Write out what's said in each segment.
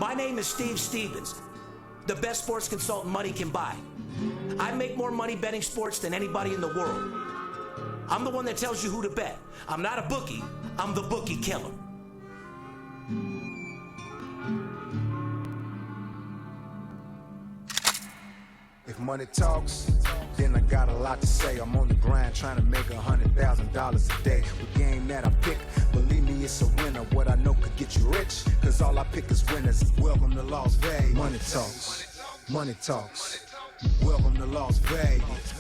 My name is Steve Stevens, the best sports consultant money can buy. I make more money betting sports than anybody in the world. I'm the one that tells you who to bet. I'm not a bookie, I'm the bookie killer. If money talks, then I got a lot to say. I'm on the grind trying to make $100,000 a day. The game that I pick, believe me, it's a winner. What I know could get you rich, cause all I pick is winners. Welcome to Las Vegas. Money talks, money talks. Welcome to Las Vegas.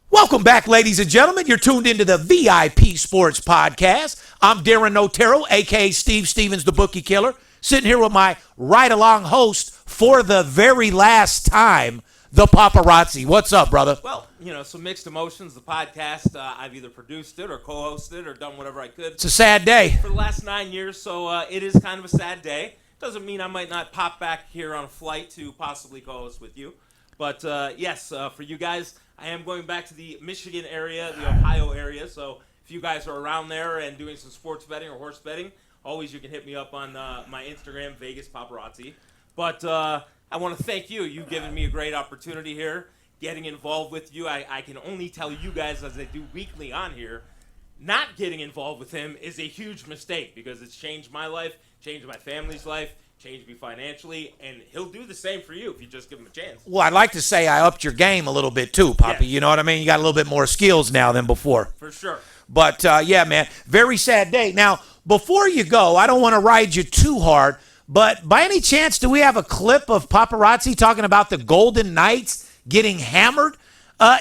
Welcome back, ladies and gentlemen. You're tuned into the VIP Sports Podcast. I'm Darren Otero, a.k.a. Steve Stevens, the Bookie Killer, sitting here with my ride-along host for the very last time, the Paparazzi. What's up, brother? Well, some mixed emotions. The podcast, I've either produced it or co-hosted or done whatever I could. It's a sad day. For the last 9 years, so it is kind of a sad day. Doesn't mean I might not pop back here on a flight to possibly co-host with you. But, yes, for you guys, I am going back to the Michigan area, the Ohio area. So if you guys are around there and doing some sports betting or horse betting, always you can hit me up on my Instagram, Vegas Paparazzi. But I want to thank you. You've given me a great opportunity here, getting involved with you. I can only tell you guys, as I do weekly on here, not getting involved with him is a huge mistake because it's changed my life, changed my family's life, changed me financially, and he'll do the same for you if you just give him a chance. Well, I'd like to say I upped your game a little bit too, Papi. Yes. You know what I mean? You got a little bit more skills now than before. For sure. But, yeah, man, very sad day. Now, before you go, I don't want to ride you too hard, but by any chance, do we have a clip of Paparazzi talking about the Golden Knights getting hammered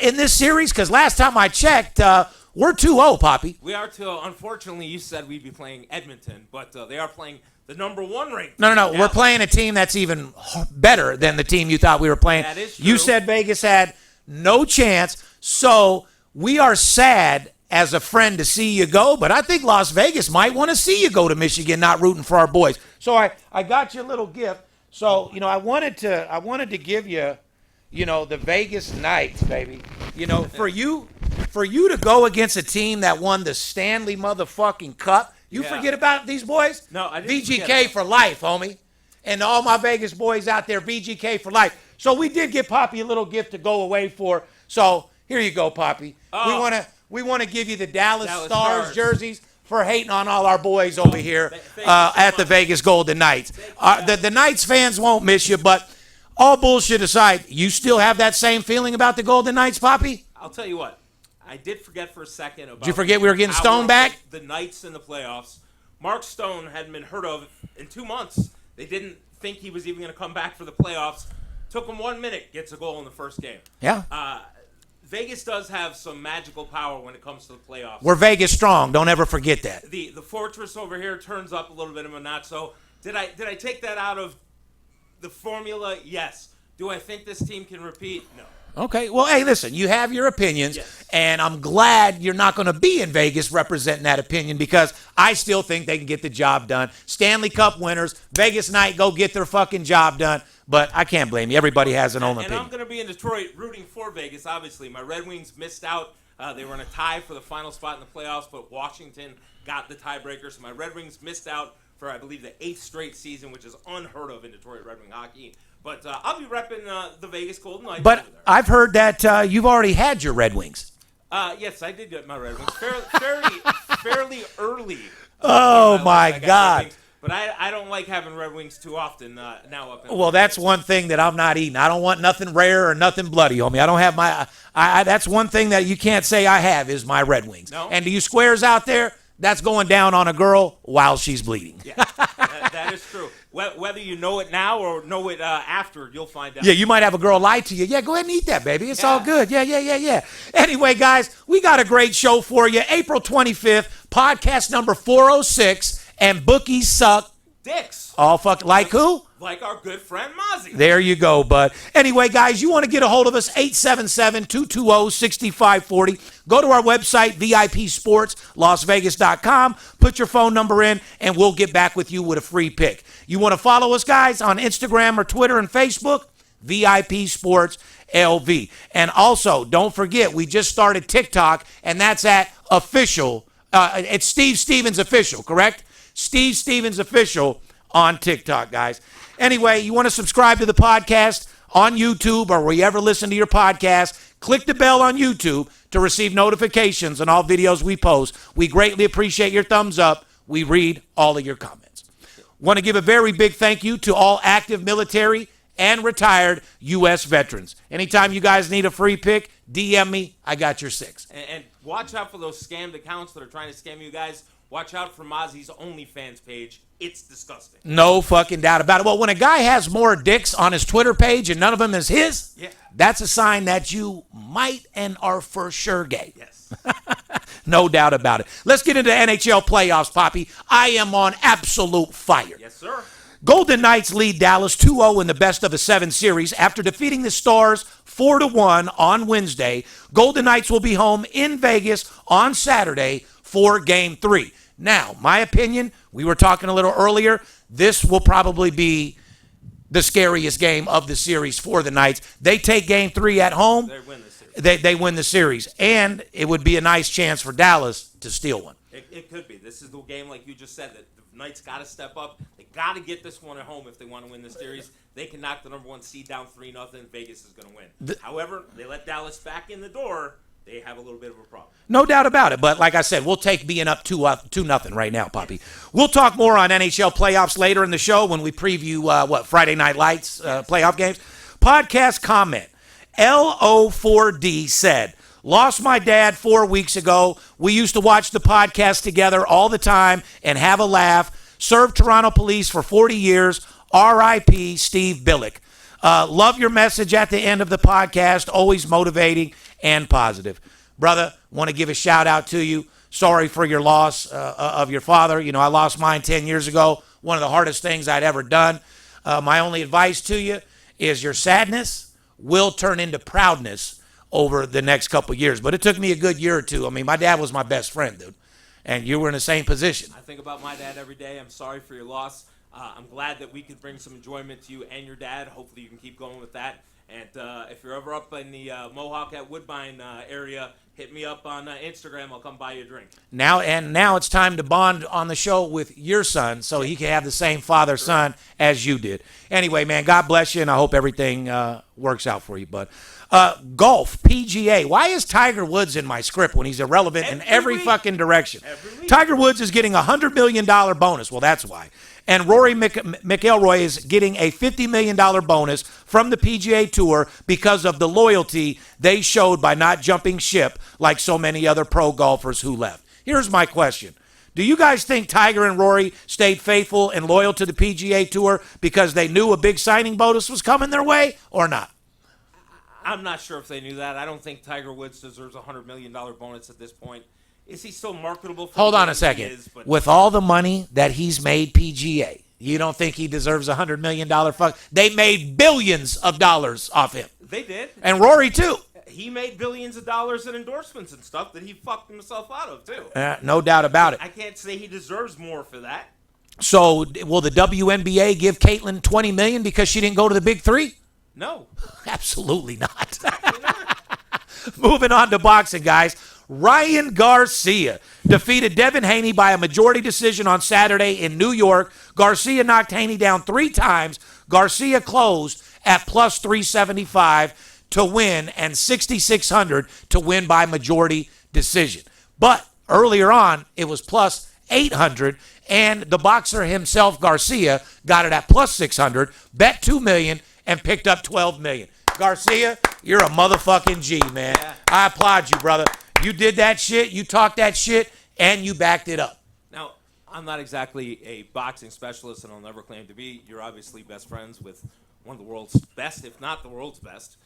in this series? Because last time I checked, we're 2-0, Papi. We are 2-0. Unfortunately, you said we'd be playing Edmonton, but they are playing the number one ranked. No. We're playing a team that's even better than the team you thought we were playing. That is true. You said Vegas had no chance, so we are sad as a friend to see you go, but I think Las Vegas might want to see you go to Michigan, not rooting for our boys. So I got you a little gift. So, I wanted to give you, the Vegas Knights, baby. For you to go against a team that won the Stanley motherfucking Cup, forget about these boys? No, I didn't VGK for life, homie. And all my Vegas boys out there, VGK for life. So we did give Papi a little gift to go away for. So here you go, Papi. Oh. We want to give you the Dallas Stars Stars jerseys for hating on all our boys over here at the Vegas Golden Knights. The Knights fans won't miss you, but all bullshit aside, you still have that same feeling about the Golden Knights, Papi? I'll tell you what. I did forget for a second about. Did you forget we were getting Stone back? The Knights in the playoffs. Mark Stone hadn't been heard of in 2 months. They didn't think he was even going to come back for the playoffs. Took him 1 minute, gets a goal in the first game. Yeah. Vegas does have some magical power when it comes to the playoffs. We're Vegas strong. Don't ever forget that. The fortress over here turns up a little bit of a notch. So did I take that out of the formula? Yes. Do I think this team can repeat? No. Okay. Well, hey, listen, you have your opinions, yes, and I'm glad you're not going to be in Vegas representing that opinion because I still think they can get the job done. Stanley Cup winners, Vegas Knight, go get their fucking job done. But I can't blame you. Everybody has an own opinion. And I'm going to be in Detroit rooting for Vegas, obviously. My Red Wings missed out. They were in a tie for the final spot in the playoffs, but Washington got the tiebreaker. So my Red Wings missed out for, I believe, the 8th straight season, which is unheard of in Detroit Red Wing hockey. But I'll be repping the Vegas Golden Knights. But I've heard that you've already had your Red Wings. Yes, I did get my Red Wings fairly early. Oh, my God. But I don't like having Red Wings too often now up in. Well, that's one thing that I'm not eating. I don't want nothing rare or nothing bloody, homie. I don't have my that's one thing that you can't say I have is my Red Wings. No? And to you squares out there, that's going down on a girl while she's bleeding. Yeah, that is true. Whether you know it now or know it after, you'll find out. Yeah, you might have a girl lie to you. Yeah, go ahead and eat that, baby. It's all good. Yeah. Anyway, guys, we got a great show for you. April 25th, podcast number 406, and bookies suck. Dicks. All fuck like who? Like our good friend Mozzie. There you go, bud. Anyway, guys, you want to get a hold of us, 877-220-6540. Go to our website, VIPSportsLasVegas.com. Put your phone number in, and we'll get back with you with a free pick. You want to follow us, guys, on Instagram or Twitter and Facebook? VIP Sports LV. And also, don't forget, we just started TikTok, and that's at official. It's Steve Stevens Official, correct? Steve Stevens Official on TikTok, guys. Anyway, you want to subscribe to the podcast on YouTube or wherever you ever listen to your podcast, click the bell on YouTube to receive notifications on all videos we post. We greatly appreciate your thumbs up. We read all of your comments. Want to give a very big thank you to all active military and retired U.S. veterans. Anytime you guys need a free pick, DM me. I got your 6. And watch out for those scammed accounts that are trying to scam you guys. Watch out for Mozzie's OnlyFans page. It's disgusting. No fucking doubt about it. Well, when a guy has more dicks on his Twitter page and none of them is his, that's a sign that you might and are for sure gay. Yes. No doubt about it. Let's get into NHL playoffs, Papi. I am on absolute fire. Yes, sir. Golden Knights lead Dallas 2-0 in the best-of-7 series after defeating the Stars 4-1 on Wednesday. Golden Knights will be home in Vegas on Saturday for Game 3. Now, my opinion, we were talking a little earlier, this will probably be the scariest game of the series for the Knights. They take Game 3 at home. They win the series. They win the series. And it would be a nice chance for Dallas to steal one. It could be. This is the game, like you just said, that the Knights got to step up. They got to get this one at home if they want to win the series. They can knock the number 1 seed down 3-0. Vegas is going to win. However, they let Dallas back in the door. They have a little bit of a problem. No doubt about it. But like I said, we'll take being up 2-0 right now, Papi. We'll talk more on NHL playoffs later in the show when we preview, Friday Night Lights playoff games. Podcast comment. LO4D said, lost my dad 4 weeks ago. We used to watch the podcast together all the time and have a laugh. Served Toronto police for 40 years. R.I.P. Steve Billick. Love your message at the end of the podcast. Always motivating and positive. Brother, want to give a shout out to you. Sorry for your loss of your father. You know, I lost mine 10 years ago. One of the hardest things I'd ever done. My only advice to you is your sadness will turn into proudness over the next couple years. But it took me a good year or two. I mean, my dad was my best friend, dude. And you were in the same position. I think about my dad every day. I'm sorry for your loss. I'm glad that we could bring some enjoyment to you and your dad. Hopefully you can keep going with that. And if you're ever up in the Mohawk at Woodbine area, hit me up on Instagram. I'll come buy you a drink. Now it's time to bond on the show with your son so he can have the same father-son as you did. Anyway, man, God bless you, and I hope everything works out for you, bud. Golf, PGA. Why is Tiger Woods in my script when he's irrelevant in every fucking direction? Tiger Woods is getting a $100 million bonus. Well, that's why. And Rory McIlroy is getting a $50 million bonus from the PGA Tour because of the loyalty they showed by not jumping ship like so many other pro golfers who left. Here's my question. Do you guys think Tiger and Rory stayed faithful and loyal to the PGA Tour because they knew a big signing bonus was coming their way or not? I'm not sure if they knew that. I don't think Tiger Woods deserves a $100 million bonus at this point. Is he still marketable? Hold on a second. With all the money that he's made PGA, you don't think he deserves a $100 million fuck? They made billions of dollars off him. They did. And Rory, too. He made billions of dollars in endorsements and stuff that he fucked himself out of, too. No doubt about it. I can't say he deserves more for that. So will the WNBA give Caitlyn $20 million because she didn't go to the Big Three? No. Absolutely not. Moving on to boxing, guys. Ryan Garcia defeated Devin Haney by a majority decision on Saturday in New York. Garcia knocked Haney down 3 times. Garcia closed at plus 375 to win and 6,600 to win by majority decision. But earlier on, it was plus 800, and the boxer himself, Garcia, got it at plus 600, bet $2 million, and picked up $12 million. Garcia, you're a motherfucking G, man. Yeah. I applaud you, brother. You did that shit, you talked that shit, and you backed it up. Now, I'm not exactly a boxing specialist, and I'll never claim to be. You're obviously best friends with one of the world's best, if not the world's best.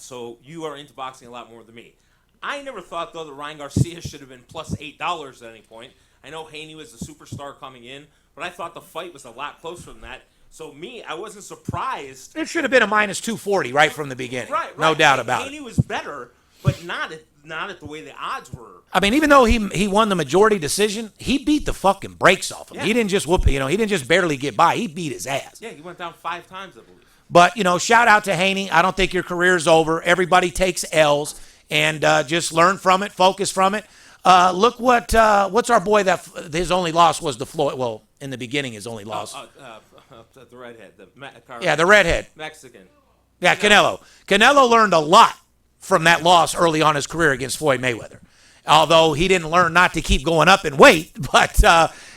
So you are into boxing a lot more than me. I never thought, though, that Ryan Garcia should have been plus $8 at any point. I know Haney was the superstar coming in, but I thought the fight was a lot closer than that. So I wasn't surprised. It should have been a minus 240 right from the beginning. Right. No doubt about Haney it. was better, but not at the way the odds were. I mean, even though he won the majority decision, he beat the fucking brakes off him. Yeah. He didn't just whoop, he didn't just barely get by. He beat his ass. Yeah, he went down 5 times, I believe. But, shout out to Haney. I don't think your career's over. Everybody takes L's, and just learn from it, focus from it. Look what's our boy that his only loss was the Floyd. Well, in the beginning, his only loss. The redhead, the redhead. Mexican. Yeah, Canelo. Canelo learned a lot from that loss early on in his career against Floyd Mayweather. Although he didn't learn not to keep going up in weight. But,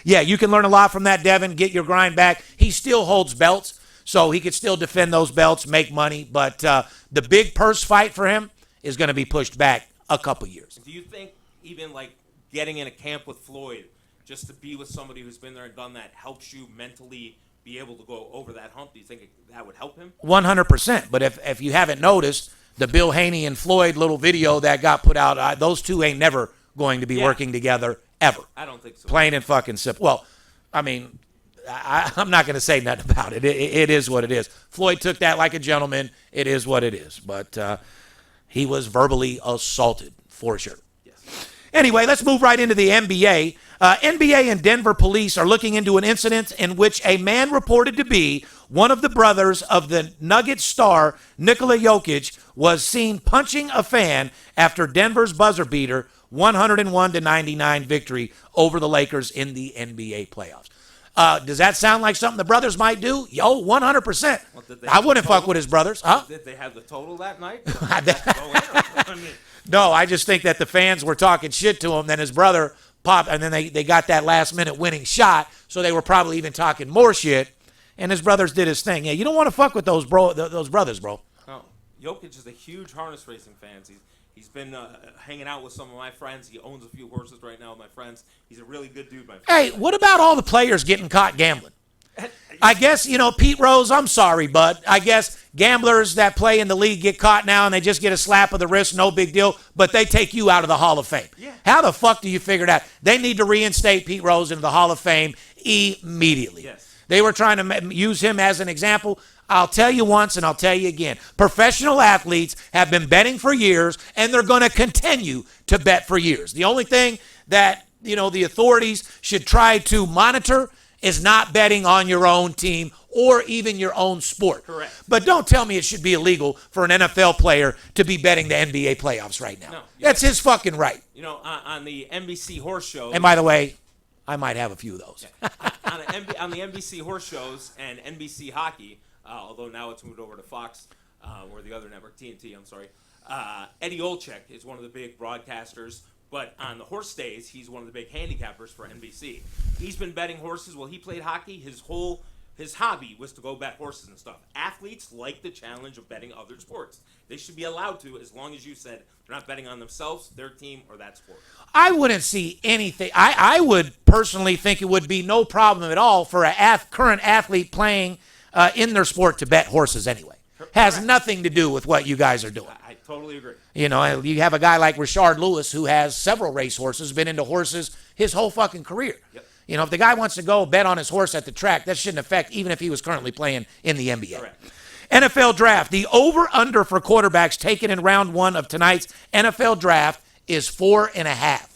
yeah, you can learn a lot from that, Devin. Get your grind back. He still holds belts, so he could still defend those belts, make money. But the big purse fight for him is going to be pushed back a couple years. Do you think even, like, getting in a camp with Floyd, just to be with somebody who's been there and done that, helps you mentally be able to go over that hump? Do you think that would help him? 100%. But if you haven't noticed, the Bill Haney and Floyd little video that got put out, those two ain't never going to be working together ever. I don't think so. Plain and fucking simple. Well, I mean, I'm not going to say nothing about it. It is what it is. Floyd took that like a gentleman. It is what it is. But he was verbally assaulted for sure. Yes. Anyway, let's move right into the NBA. NBA and Denver police are looking into an incident in which a man reported to be one of the brothers of the Nuggets star Nikola Jokic was seen punching a fan after Denver's buzzer beater 101-99 victory over the Lakers in the NBA playoffs. Does that sound like something the brothers might do? Yo, 100%. Well, I wouldn't fuck with his brothers. Huh? Did they have the total that night? No, I just think that the fans were talking shit to him. Then his brother popped, and then they got that last-minute winning shot, so they were probably even talking more shit. And his brothers did his thing. Yeah, you don't want to fuck with those brothers, bro. Oh, Jokic is a huge harness racing fan. He's been hanging out with some of my friends. He owns a few horses right now with my friends. He's a really good dude, my friend. Hey, what about all the players getting caught gambling? I guess, Pete Rose, I'm sorry, bud. I guess gamblers that play in the league get caught now and they just get a slap of the wrist, no big deal, but they take you out of the Hall of Fame. Yeah. How the fuck do you figure that? They need to reinstate Pete Rose into the Hall of Fame immediately. Yes. They were trying to use him as an example. I'll tell you once and I'll tell you again. Professional athletes have been betting for years, and they're going to continue to bet for years. The only thing that, the authorities should try to monitor is not betting on your own team or even your own sport. Correct. But don't tell me it should be illegal for an NFL player to be betting the NBA playoffs right now. No, That's his fucking right. On the NBC horse shows. And by the way, I might have a few of those. on the NBC horse shows and NBC hockey, although now it's moved over to Fox or the other network, TNT, I'm sorry. Eddie Olczyk is one of the big broadcasters, but on the horse days, he's one of the big handicappers for NBC. He's been betting horses. While he played hockey, his hobby was to go bet horses and stuff. Athletes like the challenge of betting other sports. They should be allowed to, as long as you said they're not betting on themselves, their team, or that sport. I wouldn't see anything. I would personally think it would be no problem at all for a current athlete playing in their sport to bet horses anyway. Has nothing to do with what you guys are doing. I totally agree. You have a guy like Rashard Lewis who has several race horses, been into horses his whole fucking career. Yep. If the guy wants to go bet on his horse at the track, that shouldn't affect even if he was currently playing in the NBA. Correct. NFL draft. The over-under for quarterbacks taken in round 1 of tonight's NFL draft is 4.5.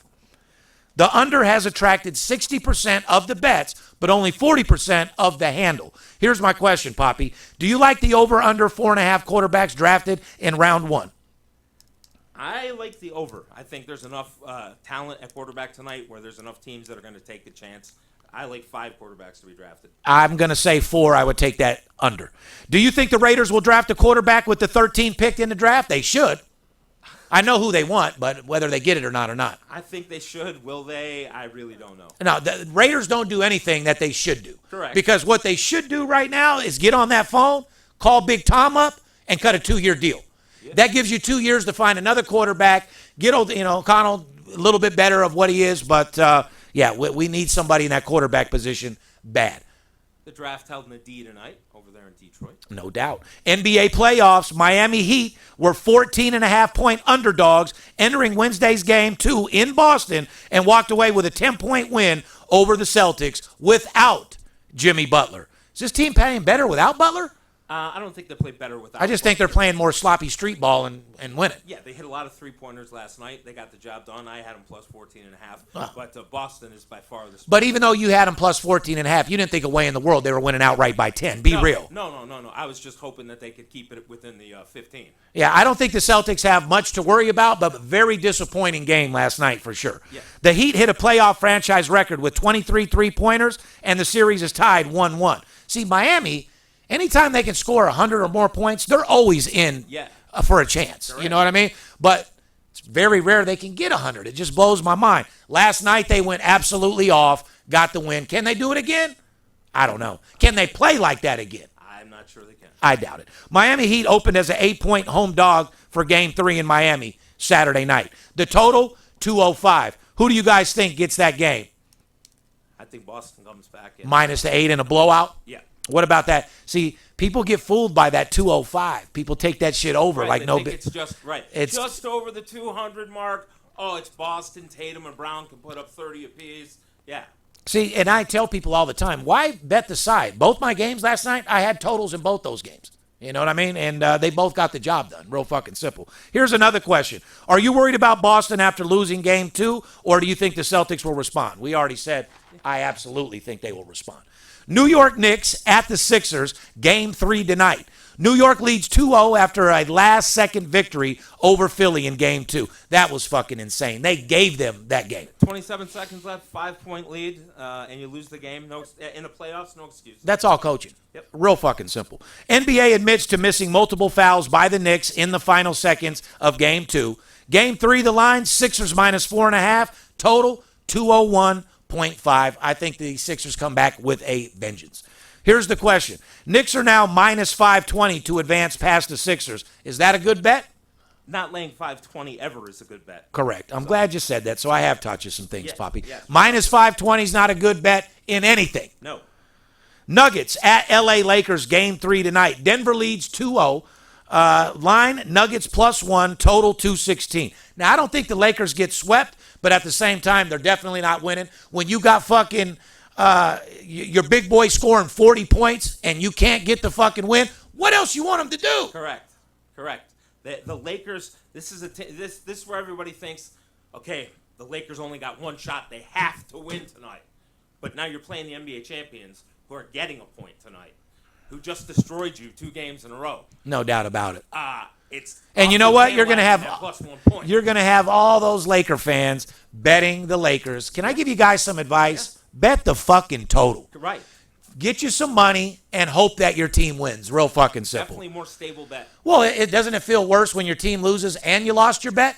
The under has attracted 60% of the bets, but only 40% of the handle. Here's my question, Papi. Do you like the over-under 4.5 quarterbacks drafted in round 1? I like the over. I think there's enough talent at quarterback tonight where there's enough teams that are going to take the chance. I like 5 quarterbacks to be drafted. I'm going to say 4. I would take that under. Do you think the Raiders will draft a quarterback with the 13th pick in the draft? They should. I know who they want, but whether they get it or not. I think they should. Will they? I really don't know. No, the Raiders don't do anything that they should do. Correct. Because what they should do right now is get on that phone, call Big Tom up, and cut a 2-year deal. Yeah. That gives you 2 years to find another quarterback, get O'Connell a little bit better of what he is, but we need somebody in that quarterback position bad. The draft held in the D tonight over there in Detroit. No doubt. NBA playoffs, Miami Heat were 14.5-point underdogs entering Wednesday's game 2 in Boston and walked away with a 10-point win over the Celtics without Jimmy Butler. Is this team playing better without Butler? I don't think they play better without. I just think they're playing more sloppy street ball and winning. Yeah, they hit a lot of three-pointers last night. They got the job done. I had them plus 14.5. But Boston is by far the. But even though you had them plus 14.5, you didn't think a way in the world they were winning outright by 10. Be real. No. I was just hoping that they could keep it within the 15. Yeah, I don't think the Celtics have much to worry about, but very disappointing game last night for sure. Yeah. The Heat hit a playoff franchise record with 23 three-pointers, and the series is tied 1-1. See, Miami, anytime they can score 100 or more points, they're always in for a chance. Correct. You know what I mean? But it's very rare they can get 100. It just blows my mind. Last night they went absolutely off, got the win. Can they do it again? I don't know. Can they play like that again? I'm not sure they can. I doubt it. Miami Heat opened as an 8-point home dog for Game 3 in Miami Saturday night. The total, 205. Who do you guys think gets that game? I think Boston comes back. Minus the 8 in a blowout? Yeah. What about that? See, people get fooled by that 205. People take that shit over Right, like they no think big. it's just right. It's just over the 200 mark. Oh, it's Boston. Tatum and Brown can put up 30 apiece. Yeah. See, and I tell people all the time, why bet the side? Both my games last night, I had totals in both those games. You know what I mean? And they both got the job done. Real fucking simple. Here's another question. Are you worried about Boston after losing Game 2, or do you think the Celtics will respond? We already said I absolutely think they will respond. New York Knicks at the Sixers, Game 3 tonight. New York leads 2-0 after a last-second victory over Philly in Game 2. That was fucking insane. They gave them that game. 27 seconds left, 5-point lead, and you lose the game. No, in the playoffs, no excuse. That's all coaching. Yep. Real fucking simple. NBA admits to missing multiple fouls by the Knicks in the final seconds of Game 2. Game 3, the line, Sixers minus 4.5. Total, 201.5. I think the Sixers come back with a vengeance. Here's the question. Knicks are now minus 520 to advance past the Sixers. Is that a good bet? Not laying 520 ever is a good bet. Correct. I'm glad you said that, so I have taught you some things, Yes, Papi. yes. Minus 520 is not a good bet in anything. No. Nuggets at LA Lakers, Game 3 tonight. Denver leads 2-0. Line, Nuggets +1, total 216. Now, I don't think the Lakers get swept, but at the same time, they're definitely not winning. When you got fucking your big boy scoring 40 points and you can't get the fucking win, what else you want them to do? Correct. The Lakers, this is where everybody thinks, okay, the Lakers only got one shot. They have to win tonight. But now you're playing the NBA champions who are getting a point tonight, who just destroyed you 2 games in a row. No doubt about it. It's And you know what? You're going to have +1 point. You're going to have all those Laker fans betting the Lakers. Can I give you guys some advice? Yeah. Bet the fucking total. Right. Get you some money and hope that your team wins. Real fucking simple. Definitely more stable bet. Well, doesn't it feel worse when your team loses and you lost your bet?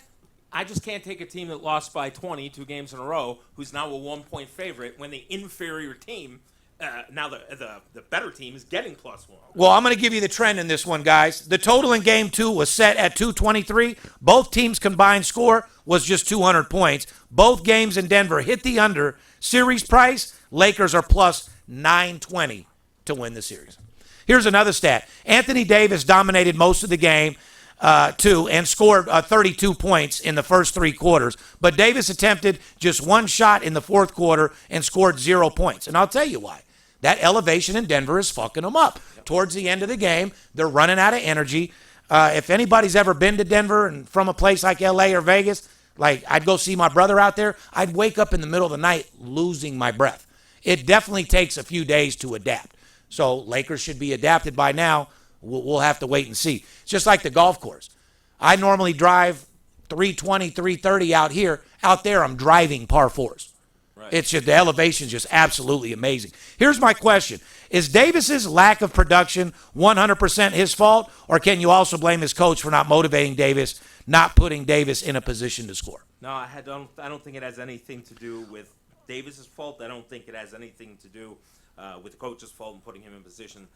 I just can't take a team that lost by 20 2 games in a row, who's now a 1-point favorite, when the inferior team, now the better team, is getting +1. Well, I'm going to give you the trend in this one, guys. The total in Game 2 was set at 223. Both teams' combined score was just 200 points. Both games in Denver hit the under. Series price, Lakers are +920 to win the series. Here's another stat. Anthony Davis dominated most of the game, too, and scored 32 points in the first 3 quarters. But Davis attempted just 1 shot in the 4th quarter and scored 0 points. And I'll tell you why. That elevation in Denver is fucking them up. Towards the end of the game, they're running out of energy. If anybody's ever been to Denver and from a place like L.A. or Vegas, like I'd go see my brother out there, I'd wake up in the middle of the night losing my breath. It definitely takes a few days to adapt. So Lakers should be adapted by now. We'll have to wait and see. It's just like the golf course. I normally drive 320, 330 out here. Out there, I'm driving par 4s. Right. It's just, the elevation's just absolutely amazing. Here's my question. Is Davis's lack of production 100% his fault, or can you also blame his coach for not motivating Davis, not putting Davis in a position to score? No, I don't think it has anything to do with Davis's fault. I don't think it has anything to do with the coach's fault in putting him in position.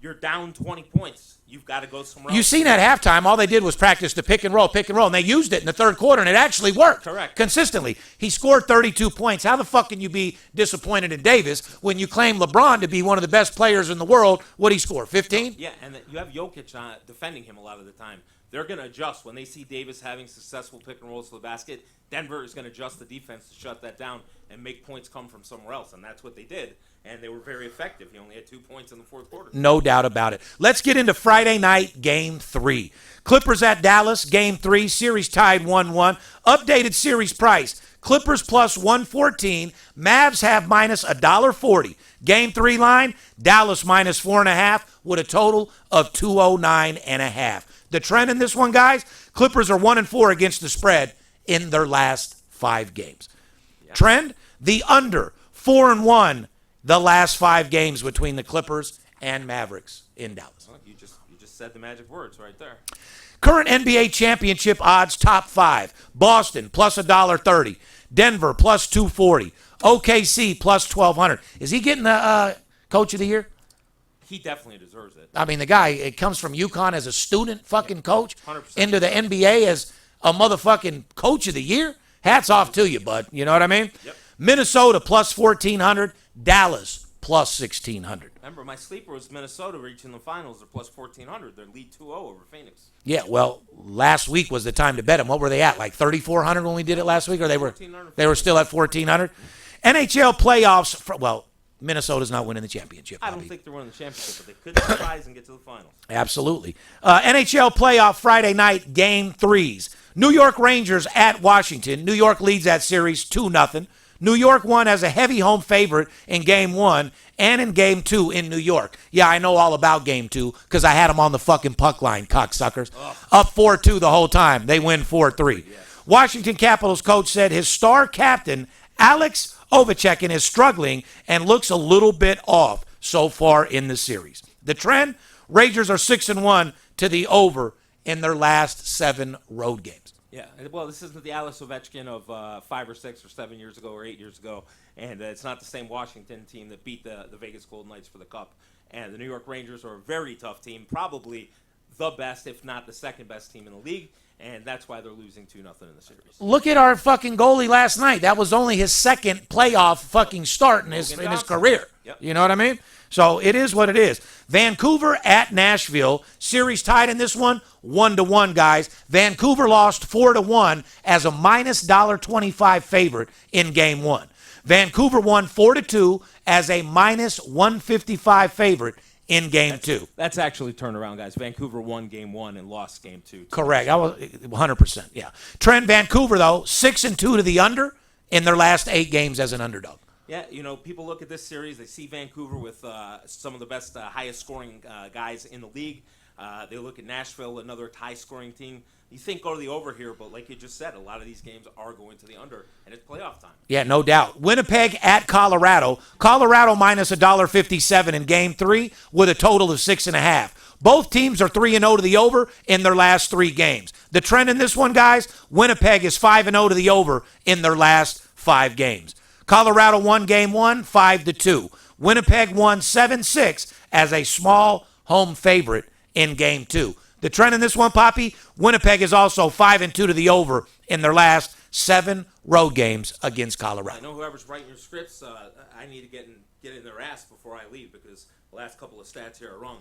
You're down 20 points. You've got to go somewhere else. You seen at halftime, all they did was practice the pick and roll, and they used it in the 3rd quarter, and it actually worked. Correct. Consistently. He scored 32 points. How the fuck can you be disappointed in Davis when you claim LeBron to be one of the best players in the world? What'd he score, 15? Yeah, and you have Jokic defending him a lot of the time. they're going to adjust. When they see Davis having successful pick and rolls to the basket, Denver is going to adjust the defense to shut that down and make points come from somewhere else, and that's what they did, and they were very effective. He only had 2 points in the fourth quarter. No doubt about it. Let's get into Friday night, Game 3. Clippers at Dallas, Game 3, series tied 1-1. Updated series price, Clippers plus 114, Mavs have minus $1.40. Game 3 line, Dallas minus 4.5 with a total of 209.5. The trend in this one, guys, Clippers are 1-4 against the spread in their last 5 games. Yeah. Trend, the under, 4-1 the last 5 games between the Clippers and Mavericks in Dallas. Well, you just said the magic words right there. Current NBA championship odds, top 5. Boston plus $1.30. Denver plus 240. OKC plus 1,200. Is he getting the Coach of the Year? He definitely deserves it. I mean, the guy, it comes from UConn as a student fucking coach 100%. into the NBA as a motherfucking Coach of the Year. Hats off to you, bud. You know what I mean? Yep. Minnesota plus 1,400. Dallas plus 1,600. Remember, my sleeper was Minnesota reaching the finals. They're plus 1,400. They're lead 2-0 over Phoenix. Yeah, well, last week was the time to bet them. What were they at? Like 3,400 when we did it last week, or they were still at 1,400. NHL playoffs. Well, Minnesota's not winning the championship. I don't Bobby. think they're winning the championship, but they could surprise and get to the finals. Absolutely. NHL playoff Friday night game 3s. New York Rangers at Washington. New York leads that series 2-0. New York won as a heavy home favorite in Game 1 and in Game 2 in New York. Yeah, I know all about Game 2 because I had them on the fucking puck line, cocksuckers. Up 4-2 the whole time. They win 4-3. Yes. Washington Capitals coach said his star captain, Alex Ovechkin, is struggling and looks a little bit off so far in the series. The trend, Rangers are 6-1 to the over in their last 7 road games. Yeah, well, this isn't the Alex Ovechkin of 5 or 6 or 7 years ago or 8 years ago, and it's not the same Washington team that beat the Vegas Golden Knights for the Cup. And the New York Rangers are a very tough team, probably the best, if not the second best team in the league, and that's why they're losing 2-0 in the series. Look at our fucking goalie last night. That was only his second playoff fucking start in his career. Yep. You know what I mean? So it is what it is. Vancouver at Nashville. Series tied in this one, 1-1, guys. Vancouver lost 4-1 as a minus $1.25 favorite in Game 1. Vancouver won 4-2 as a minus 155 favorite in Game 2. That's actually turned around, guys. Vancouver won Game 1 and lost Game 2. Correct. I was 100%. Yeah. Trend Vancouver though 6-2 to the under in their last 8 games as an underdog. Yeah, you know, people look at this series, they see Vancouver with some of the best, highest scoring guys in the league. They look at Nashville, another high-scoring team. You think go to the over here, but like you just said, a lot of these games are going to the under, and it's playoff time. Yeah, no doubt. Winnipeg at Colorado. Colorado minus $1.57 in Game 3 with a total of 6.5. Both teams are 3-0 to the over in their last 3 games. The trend in this one, guys, Winnipeg is 5-0 to the over in their last 5 games. Colorado won Game 1, 5-2. Winnipeg won 7-6 as a small home favorite in Game 2. The trend in this one, Papi, Winnipeg is also 5-2 to the over in their last 7 road games against Colorado. I know whoever's writing your scripts, I need to get in their ass before I leave because the last couple of stats here are wrong.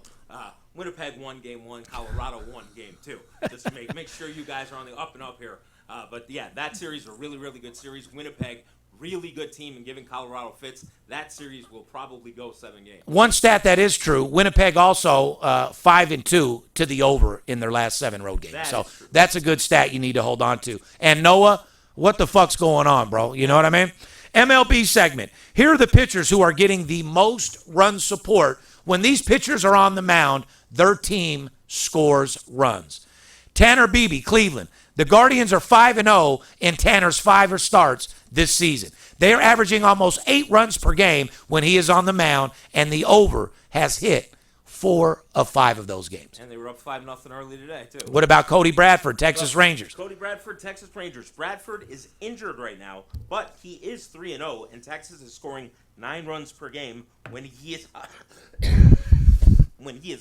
Winnipeg won Game 1, Colorado won Game 2. Just to make sure you guys are on the up and up here. But yeah, that series is a really, really good series. Winnipeg, really good team, and giving Colorado fits. That series will probably go 7 games. One stat that is true, Winnipeg also 5-2 to the over in their last 7 road games. So that's a good stat you need to hold on to. And Noah, what the fuck's going on, bro? You know what I mean? MLB segment. Here are the pitchers who are getting the most run support. When these pitchers are on the mound, their team scores runs. Tanner Beebe, Cleveland. The Guardians are 5-0 in Tanner's 5 starts this season. They are averaging almost 8 runs per game when he is on the mound, and the over has hit 4 of 5 of those games. And they were up 5-0 early today, too. What about Cody Bradford, Texas Rangers? Cody Bradford, Texas Rangers. Bradford is injured right now, but he is 3-0, and Texas is scoring 9 runs per game when he is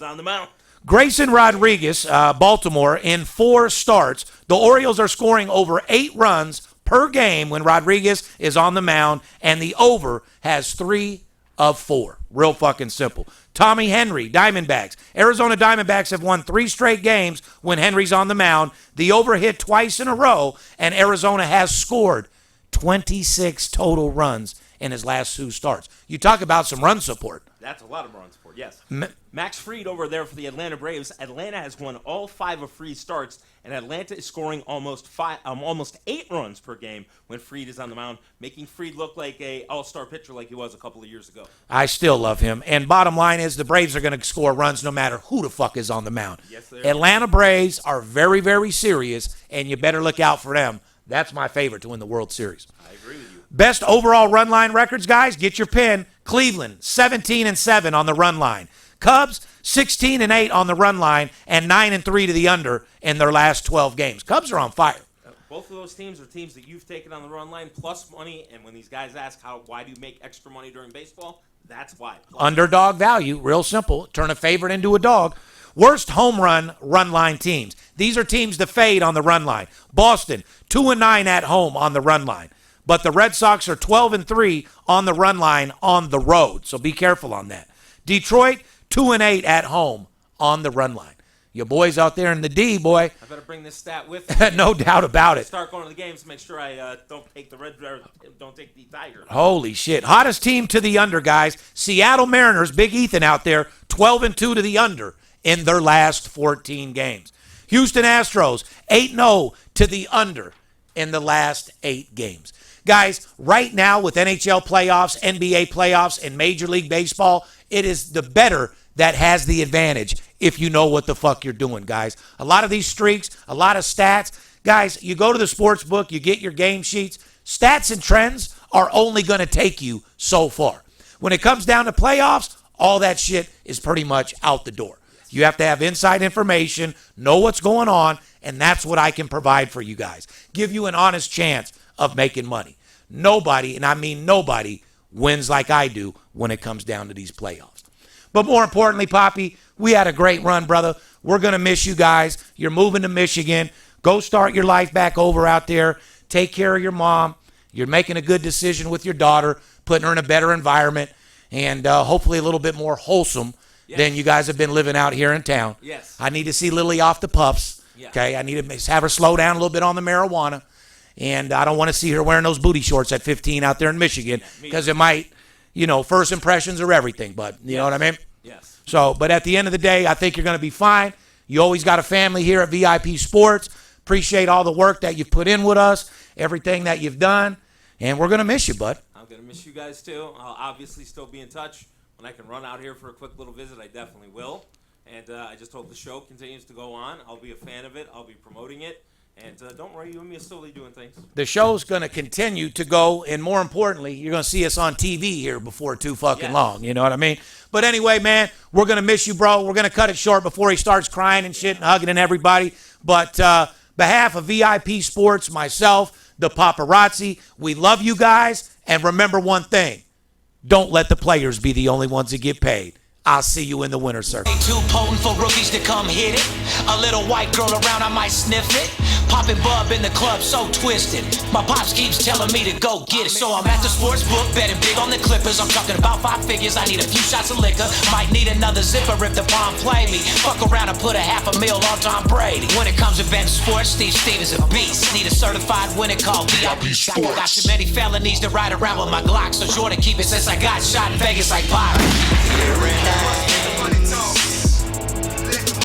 on the mound. Grayson Rodriguez, Baltimore, in 4 starts. The Orioles are scoring over 8 runs per game when Rodriguez is on the mound, and the over has 3 of 4. Real fucking simple. Tommy Henry, Diamondbacks. Arizona Diamondbacks have won 3 straight games when Henry's on the mound. The over hit twice in a row, and Arizona has scored 26 total runs in his last 2 starts. You talk about some run support. That's a lot of run support, yes. Max Fried over there for the Atlanta Braves. Atlanta has won all 5 of Fried's starts, and Atlanta is scoring almost 8 runs per game when Fried is on the mound, making Fried look like a all-star pitcher like he was a couple of years ago. I still love him. And bottom line is the Braves are going to score runs no matter who the fuck is on the mound. Yes, they are. Atlanta Braves are very, very serious, and you better look out for them. That's my favorite to win the World Series. I agree with you. Best overall run line records, guys. Get your pen. Cleveland, 17-7 on the run line. Cubs, 16-8 on the run line and 9-3 to the under in their last 12 games. Cubs are on fire. Both of those teams are teams that you've taken on the run line plus money. And when these guys ask why do you make extra money during baseball, that's why. Underdog value, real simple. Turn a favorite into a dog. Worst home run line teams. These are teams to fade on the run line. Boston, 2-9 at home on the run line. But the Red Sox are 12-3 on the run line on the road. So be careful on that. Detroit, 2-8 at home on the run line. Your boys out there in the D, boy. I better bring this stat with me. No doubt about it. Start going to the games to make sure I don't take the Tiger. Holy shit. Hottest team to the under, guys. Seattle Mariners, Big Ethan out there, 12-2 to the under in their last 14 games. Houston Astros, 8-0 to the under in the last 8 games. Guys, right now with NHL playoffs, NBA playoffs, and Major League Baseball, it is the better that has the advantage if you know what the fuck you're doing, guys. A lot of these streaks, a lot of stats. Guys, you go to the sports book, you get your game sheets. Stats and trends are only going to take you so far. When it comes down to playoffs, all that shit is pretty much out the door. You have to have inside information, know what's going on, and that's what I can provide for you guys. Give you an honest chance of making money. Nobody, and I mean nobody, wins like I do when it comes down to these playoffs. But more importantly, Papi, we had a great run, brother. We're going to miss you guys. You're moving to Michigan. Go start your life back over out there. Take care of your mom. You're making a good decision with your daughter, putting her in a better environment, and hopefully a little bit more wholesome than you guys have been living out here in town. Yes. I need to see Lily off the puffs. Yeah. Okay, I need to have her slow down a little bit on the marijuana. And I don't want to see her wearing those booty shorts at 15 out there in Michigan because it might, first impressions are everything, but you know what I mean? Yes. So, but at the end of the day, I think you're going to be fine. You always got a family here at VIP Sports. Appreciate all the work that you've put in with us, everything that you've done, and we're going to miss you, bud. I'm going to miss you guys too. I'll obviously still be in touch. When I can run out here for a quick little visit, I definitely will. And I just hope the show continues to go on. I'll be a fan of it. I'll be promoting it. And don't worry, you and me are still doing things. The show's going to continue to go, and more importantly, you're going to see us on TV here before too fucking long. You know what I mean? But anyway, man, we're going to miss you, bro. We're going to cut it short before he starts crying and shit and hugging and everybody. But behalf of VIP Sports, myself, the paparazzi, we love you guys. And remember one thing. Don't let the players be the only ones that get paid. I'll see you in the winter circle. Too potent for rookies to come hit it. A little white girl around, I might sniff it. Poppin' bub in the club, so twisted. My pops keeps telling me to go get it. So I'm at the sports book, betting big on the Clippers. I'm talking about 5 figures, I need a few shots of liquor. Might need another zipper if the palm play me. Fuck around and put $500,000 on Tom Brady. When it comes to betting sports, Steve is a beast. Need a certified winner called VIP Sports. Got too many felonies to ride around with my Glock. So sure to keep it since I got shot in Vegas like Papi.